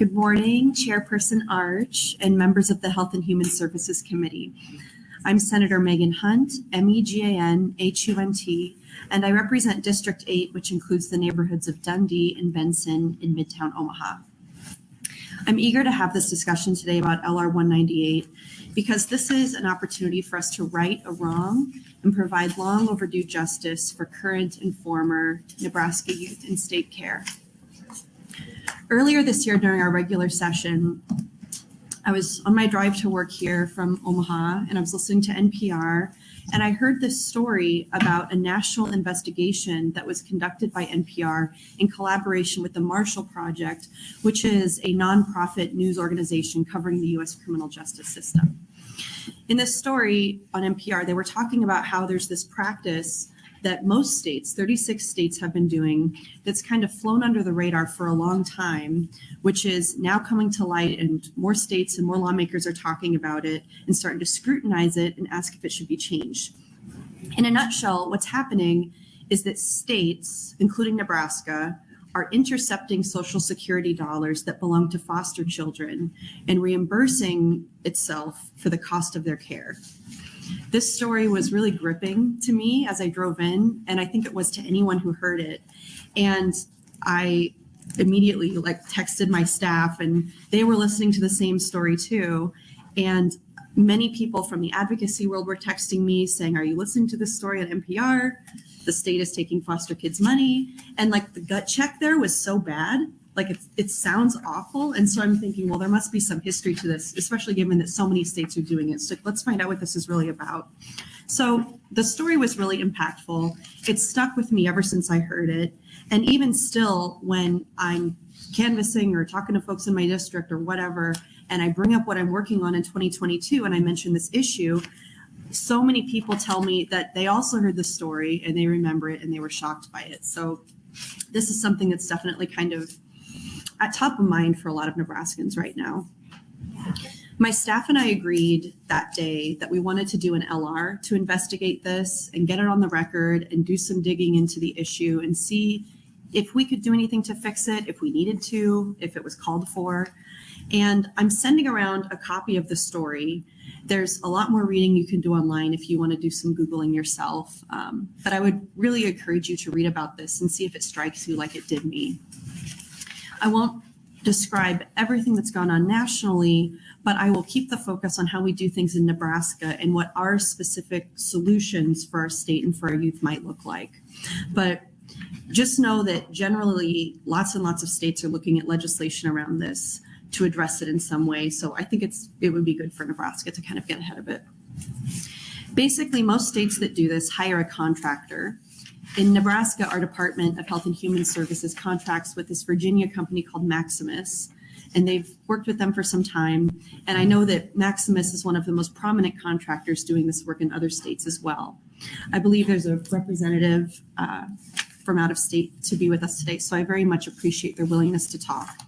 Good morning, Chairperson Arch and members of the Health and Human Services Committee. I'm Senator Megan Hunt, MEGAN-HUNT, and I represent District 8, which includes the neighborhoods of Dundee and Benson in Midtown Omaha. I'm eager to have this discussion today about LR198 because this is an opportunity for us to right a wrong and provide long overdue justice for current and former Nebraska youth in state care. Earlier this year during our regular session, I was on my drive to work here from Omaha and I was listening to NPR and I heard this story about a national investigation that was conducted by NPR in collaboration with the Marshall Project, which is a nonprofit news organization covering the U.S. criminal justice system. In this story on NPR, they were talking about how there's this practice that most states, 36 states, have been doing that's kind of flown under the radar for a long time, which is now coming to light, and more states and more lawmakers are talking about it and starting to scrutinize it and ask if it should be changed. In a nutshell, what's happening is that states, including Nebraska, are intercepting Social Security dollars that belong to foster children and reimbursing itself for the cost of their care. This story was really gripping to me as I drove in, and I think it was to anyone who heard it. And I immediately texted my staff, and they were listening to the same story too. And many people from the advocacy world were texting me saying, "Are you listening to this story on NPR? The state is taking foster kids' money." And the gut check there was so bad. It sounds awful. And so I'm thinking, well, there must be some history to this, especially given that so many states are doing it. So let's find out what this is really about. So the story was really impactful. It stuck with me ever since I heard it. And even still, when I'm canvassing or talking to folks in my district or whatever, and I bring up what I'm working on in 2022, and I mention this issue, so many people tell me that they also heard the story and they remember it and they were shocked by it. So this is something that's definitely kind of at top of mind for a lot of Nebraskans right now. My staff and I agreed that day that we wanted to do an LR to investigate this and get it on the record and do some digging into the issue and see if we could do anything to fix it, if we needed to, if it was called for. And I'm sending around a copy of the story. There's a lot more reading you can do online if you want to do some Googling yourself. But I would really encourage you to read about this and see if it strikes you like it did me. I won't describe everything that's gone on nationally, but I will keep the focus on how we do things in Nebraska and what our specific solutions for our state and for our youth might look like. But just know that generally lots and lots of states are looking at legislation around this to address it in some way. So I think it would be good for Nebraska to kind of get ahead of it. Basically, most states that do this hire a contractor. In Nebraska, our Department of Health and Human Services contracts with this Virginia company called Maximus, and they've worked with them for some time. And I know that Maximus is one of the most prominent contractors doing this work in other states as well. I believe there's a representative from out of state to be with us today, so I very much appreciate their willingness to talk.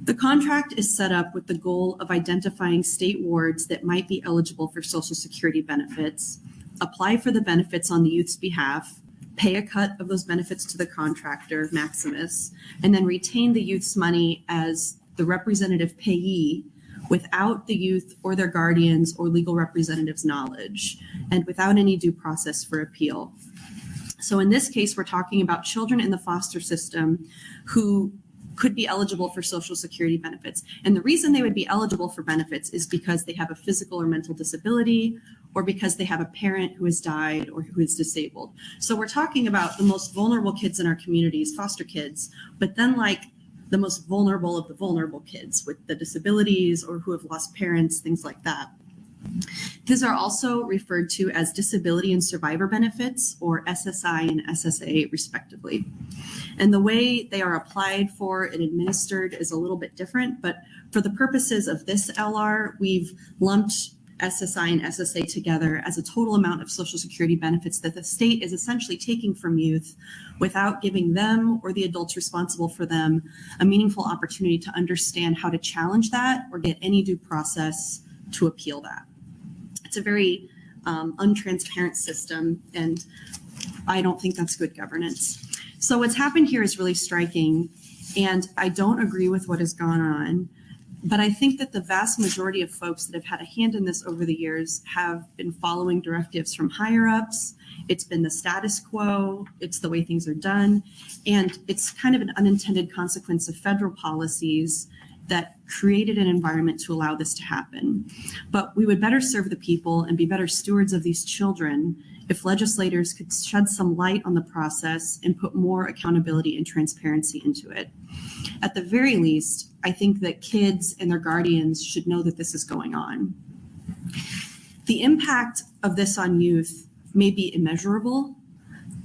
The contract is set up with the goal of identifying state wards that might be eligible for Social Security benefits, apply for the benefits on the youth's behalf, pay a cut of those benefits to the contractor, Maximus, and then retain the youth's money as the representative payee without the youth or their guardians or legal representatives' knowledge and without any due process for appeal. So in this case, we're talking about children in the foster system who could be eligible for Social Security benefits. And the reason they would be eligible for benefits is because they have a physical or mental disability, or because they have a parent who has died or who is disabled. So we're talking about the most vulnerable kids in our communities, foster kids, but then the most vulnerable of the vulnerable kids with the disabilities or who have lost parents, things like that. These are also referred to as disability and survivor benefits, or SSI and SSA respectively. And the way they are applied for and administered is a little bit different, but for the purposes of this LR, we've lumped SSI and SSA together as a total amount of Social Security benefits that the state is essentially taking from youth without giving them or the adults responsible for them a meaningful opportunity to understand how to challenge that or get any due process to appeal that. It's a very untransparent system, and I don't think that's good governance. So what's happened here is really striking. And I don't agree with what has gone on, but I think that the vast majority of folks that have had a hand in this over the years have been following directives from higher ups. It's been the status quo, it's the way things are done, and it's kind of an unintended consequence of federal policies that created an environment to allow this to happen. But we would better serve the people and be better stewards of these children if legislators could shed some light on the process and put more accountability and transparency into it. At the very least, I think that kids and their guardians should know that this is going on. The impact of this on youth may be immeasurable,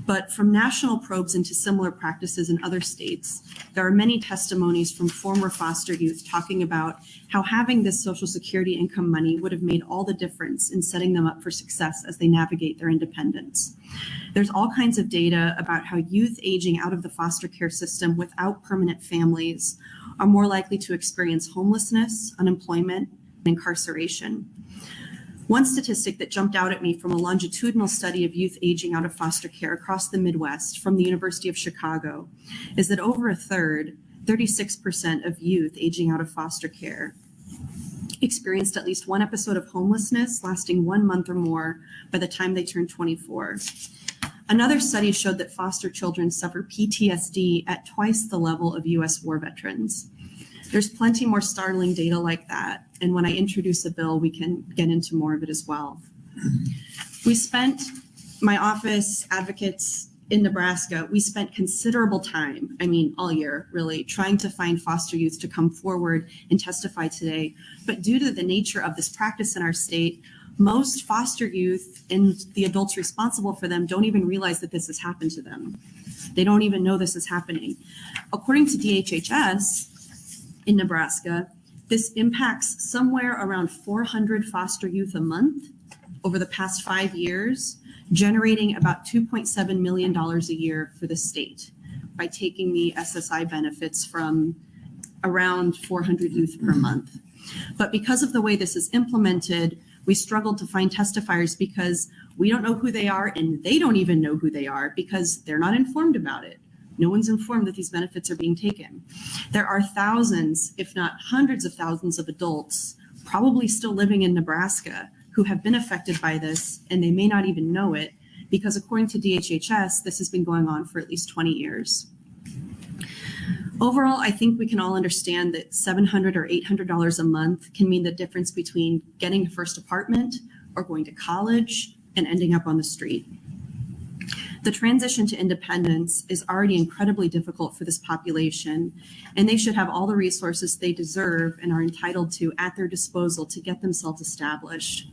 but from national probes into similar practices in other states, there are many testimonies from former foster youth talking about how having this Social Security income money would have made all the difference in setting them up for success as they navigate their independence. There's all kinds of data about how youth aging out of the foster care system without permanent families are more likely to experience homelessness, unemployment, and incarceration. One statistic that jumped out at me from a longitudinal study of youth aging out of foster care across the Midwest from the University of Chicago is that over a third, 36% of youth aging out of foster care experienced at least one episode of homelessness lasting 1 month or more by the time they turned 24. Another study showed that foster children suffer PTSD at twice the level of US war veterans. There's plenty more startling data like that, and when I introduce a bill, we can get into more of it as well. We spent, my office, advocates in Nebraska, we spent considerable time, all year really, trying to find foster youth to come forward and testify today. But due to the nature of this practice in our state, most foster youth and the adults responsible for them don't even realize that this has happened to them. They don't even know this is happening. According to DHHS, in Nebraska, this impacts somewhere around 400 foster youth a month over the past 5 years, generating about $2.7 million a year for the state by taking the SSI benefits from around 400 youth per month. But because of the way this is implemented, we struggled to find testifiers because we don't know who they are and they don't even know who they are because they're not informed about it. No one's informed that these benefits are being taken. There are thousands, if not hundreds of thousands of adults probably still living in Nebraska who have been affected by this, and they may not even know it because according to DHHS, this has been going on for at least 20 years. Overall, I think we can all understand that $700 or $800 a month can mean the difference between getting a first apartment or going to college and ending up on the street. The transition to independence is already incredibly difficult for this population, and they should have all the resources they deserve and are entitled to at their disposal to get themselves established.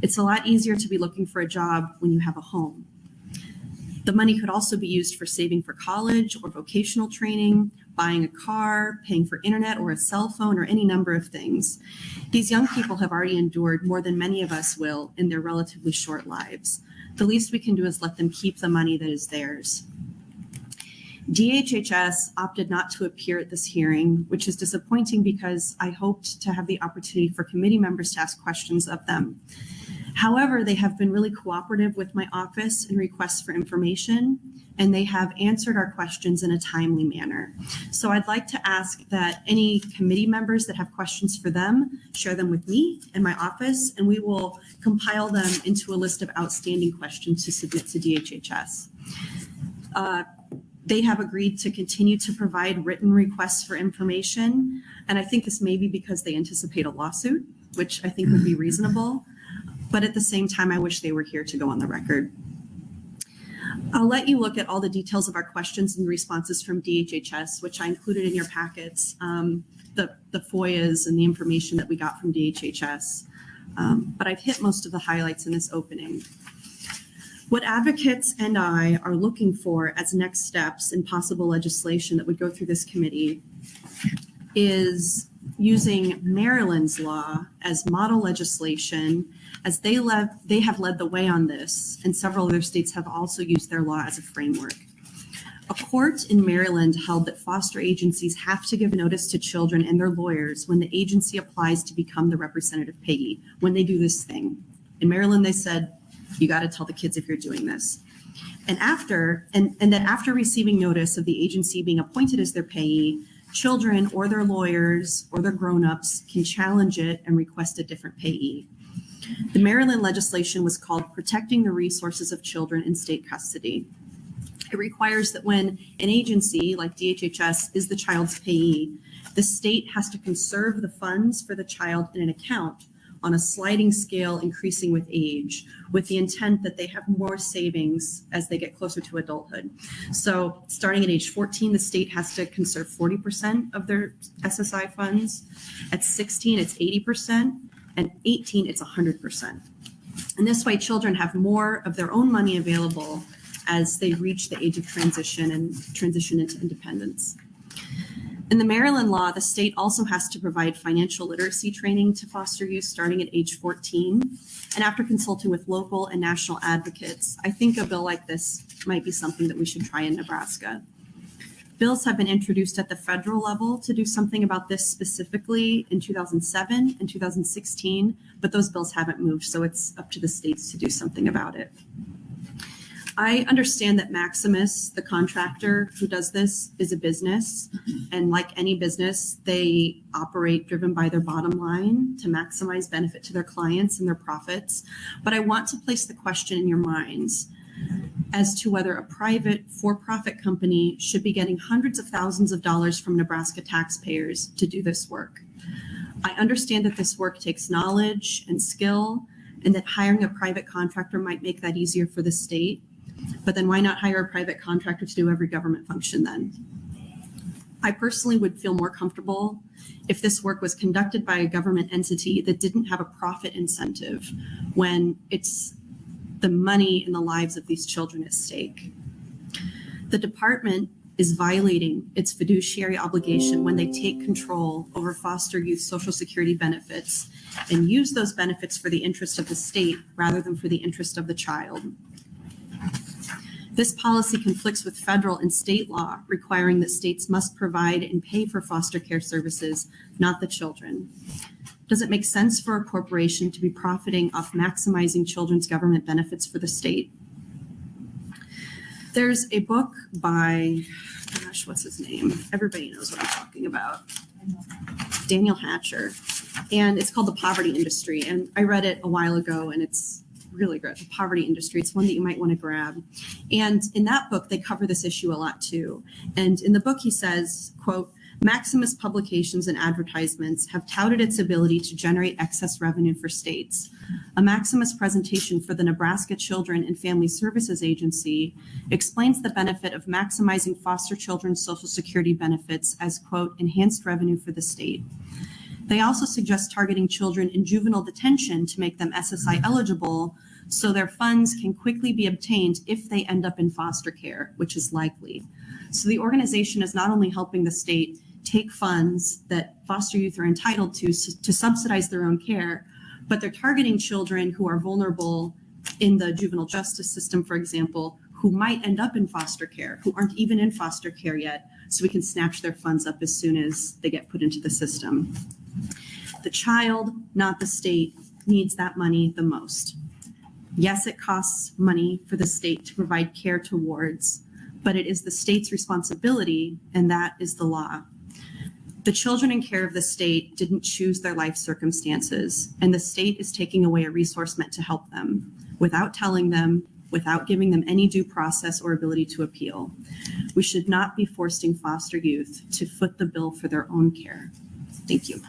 It's a lot easier to be looking for a job when you have a home. The money could also be used for saving for college or vocational training, buying a car, paying for internet or a cell phone, or any number of things. These young people have already endured more than many of us will in their relatively short lives. The least we can do is let them keep the money that is theirs. DHHS opted not to appear at this hearing, which is disappointing because I hoped to have the opportunity for committee members to ask questions of them. However, they have been really cooperative with my office in requests for information, and they have answered our questions in a timely manner. So I'd like to ask that any committee members that have questions for them, share them with me and my office, and we will compile them into a list of outstanding questions to submit to DHHS. They have agreed to continue to provide written requests for information, and I think this may be because they anticipate a lawsuit, which I think would be reasonable. But at the same time, I wish they were here to go on the record. I'll let you look at all the details of our questions and responses from DHHS, which I included in your packets, the FOIAs and the information that we got from DHHS. But I've hit most of the highlights in this opening. What advocates and I are looking for as next steps in possible legislation that would go through this committee is using Maryland's law as model legislation, as they have led the way on this, and several other states have also used their law as a framework. A court in Maryland held that foster agencies have to give notice to children and their lawyers when the agency applies to become the representative payee, when they do this thing. In Maryland, they said, you got to tell the kids if you're doing this. And that after receiving notice of the agency being appointed as their payee, children or their lawyers or their grown-ups can challenge it and request a different payee. The Maryland legislation was called Protecting the Resources of Children in State Custody. It requires that when an agency like DHHS is the child's payee, the state has to conserve the funds for the child in an account on a sliding scale increasing with age, with the intent that they have more savings as they get closer to adulthood. So starting at age 14, the state has to conserve 40% of their SSI funds. At 16, it's 80%, and 18, it's 100%. And this way, children have more of their own money available as they reach the age of transition and transition into independence. In the Maryland law, the state also has to provide financial literacy training to foster youth starting at age 14. And after consulting with local and national advocates, I think a bill like this might be something that we should try in Nebraska. Bills have been introduced at the federal level to do something about this specifically in 2007 and 2016, but those bills haven't moved, so it's up to the states to do something about it. I understand that Maximus, the contractor who does this, is a business, and like any business, they operate driven by their bottom line to maximize benefit to their clients and their profits. But I want to place the question in your minds as to whether a private for-profit company should be getting hundreds of thousands of dollars from Nebraska taxpayers to do this work. I understand that this work takes knowledge and skill, and that hiring a private contractor might make that easier for the state. But then why not hire a private contractor to do every government function then? I personally would feel more comfortable if this work was conducted by a government entity that didn't have a profit incentive when it's the money and the lives of these children at stake. The department is violating its fiduciary obligation when they take control over foster youth Social Security benefits and use those benefits for the interest of the state rather than for the interest of the child. This policy conflicts with federal and state law requiring that states must provide and pay for foster care services, not the children. Does it make sense for a corporation to be profiting off maximizing children's government benefits for the state? There's a book by, what's his name? Everybody knows what I'm talking about. Daniel Hatcher. And it's called The Poverty Industry. And I read it a while ago, and it's really good. The Poverty Industry. It's one that you might want to grab. And in that book, they cover this issue a lot too. And in the book, he says, quote, Maximus publications and advertisements have touted its ability to generate excess revenue for states. A Maximus presentation for the Nebraska Children and Family Services Agency explains the benefit of maximizing foster children's Social Security benefits as, quote, enhanced revenue for the state. They also suggest targeting children in juvenile detention to make them SSI eligible so their funds can quickly be obtained if they end up in foster care, which is likely. So the organization is not only helping the state take funds that foster youth are entitled to subsidize their own care, but they're targeting children who are vulnerable in the juvenile justice system, for example, who might end up in foster care, who aren't even in foster care yet, so we can snatch their funds up as soon as they get put into the system. The child, not the state, needs that money the most. Yes, it costs money for the state to provide care to wards, but it is the state's responsibility, and that is the law. The children in care of the state didn't choose their life circumstances, and the state is taking away a resource meant to help them without telling them, without giving them any due process or ability to appeal. We should not be forcing foster youth to foot the bill for their own care. Thank you.